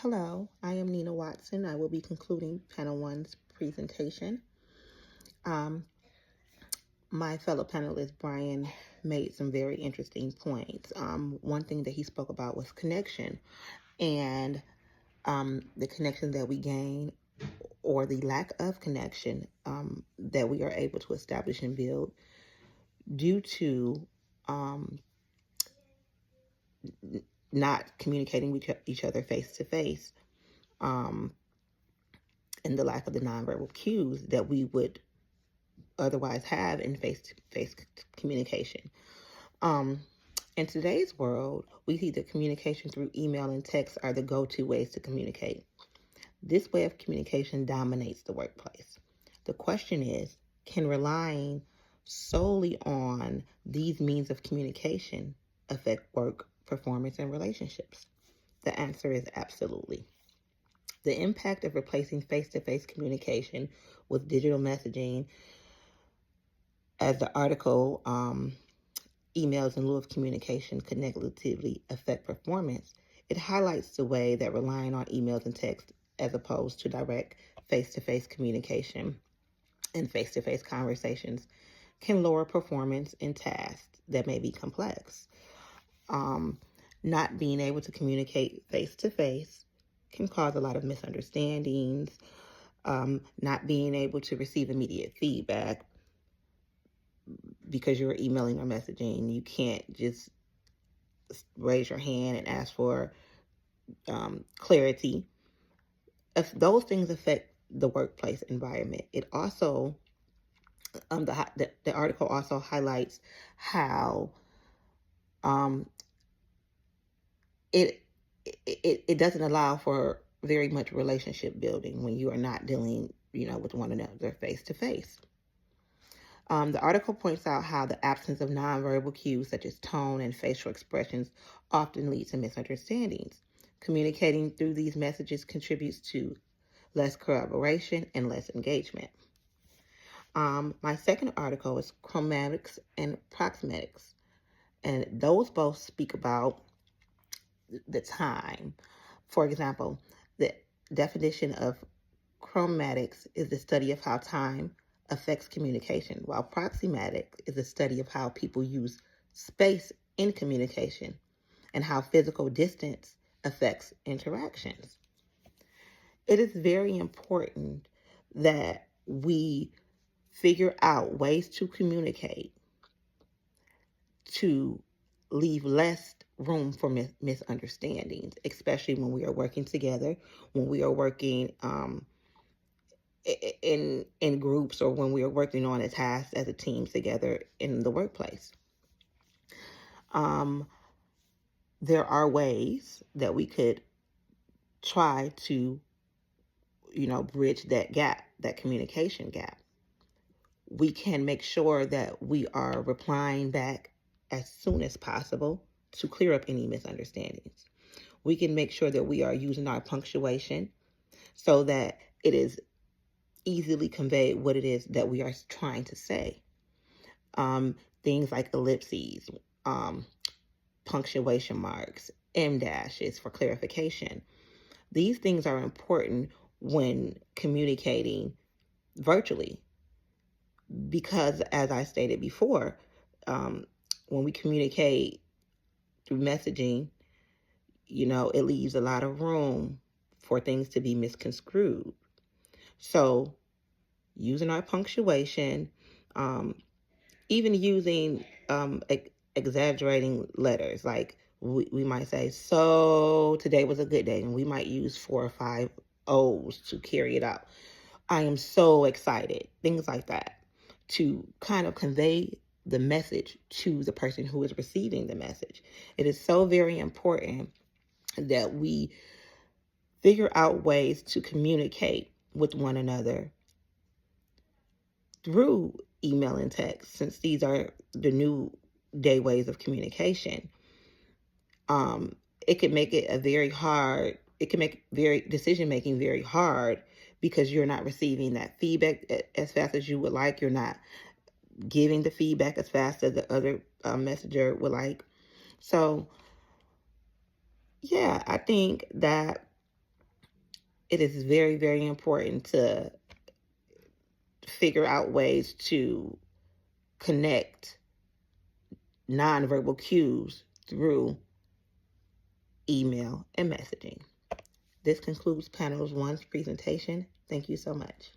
Hello, I am Nina Watson. I will be concluding panel one's presentation. Um, my fellow panelist, Brian, made some very interesting points. One thing that he spoke about was connection and the connection that we gain or the lack of connection that we are able to establish and build due to not communicating with each other face to face and the lack of the nonverbal cues that we would otherwise have in face-to-face communication. Um, in today's world, we see that communication through email and text are the go-to ways to communicate. This way of communication dominates the workplace. The question is, can relying solely on these means of communication affect work, performance, and relationships? The answer is absolutely. The impact of replacing face-to-face communication with digital messaging, as the article emails in lieu of communication could negatively affect performance, it highlights the way that relying on emails and text as opposed to direct face-to-face communication and face-to-face conversations can lower performance in tasks that may be complex. Not being able to communicate face-to-face can cause a lot of misunderstandings. Not being able to receive immediate feedback because you're emailing or messaging, you can't just raise your hand and ask for clarity. If those things affect the workplace environment, it also the article also highlights how it it doesn't allow for very much relationship building when you are not dealing with one another face to face. The article points out how the absence of nonverbal cues such as tone and facial expressions often lead to misunderstandings. Communicating through these messages contributes to less collaboration and less engagement. My second article is chromatics and proxematics, and those both speak about the time. For example, the definition of chromatics is the study of how time affects communication, while proxematics is the study of how people use space in communication and how physical distance affects interactions. It is very important that we figure out ways to communicate to leave less room for misunderstandings, especially when we are working together, when we are working in groups, or when we are working on a task as a team together in the workplace. There are ways that we could try to, bridge that gap, that communication gap. We can make sure that we are replying back as soon as possible to clear up any misunderstandings. We can make sure that we are using our punctuation so that it is easily conveyed what it is that we are trying to say. Things like ellipses, punctuation marks, em dashes for clarification. These things are important when communicating virtually because, as I stated before, when we communicate through messaging, it leaves a lot of room for things to be misconstrued. So using our punctuation, even using exaggerating letters, like we might say, so today was a good day, and we might use 4 or 5 O's to carry it out. I am so excited, things like that, to kind of convey the message to the person who is receiving the message. It is so very important that we figure out ways to communicate with one another through email and text, since these are the new day ways of communication. It can make it it can make decision making very hard because you're not receiving that feedback as fast as you would like. You're not giving the feedback as fast as the other messenger would like. So, yeah, I think that it is very, very important to figure out ways to connect nonverbal cues through email and messaging. This concludes Panel 1's presentation. Thank you so much.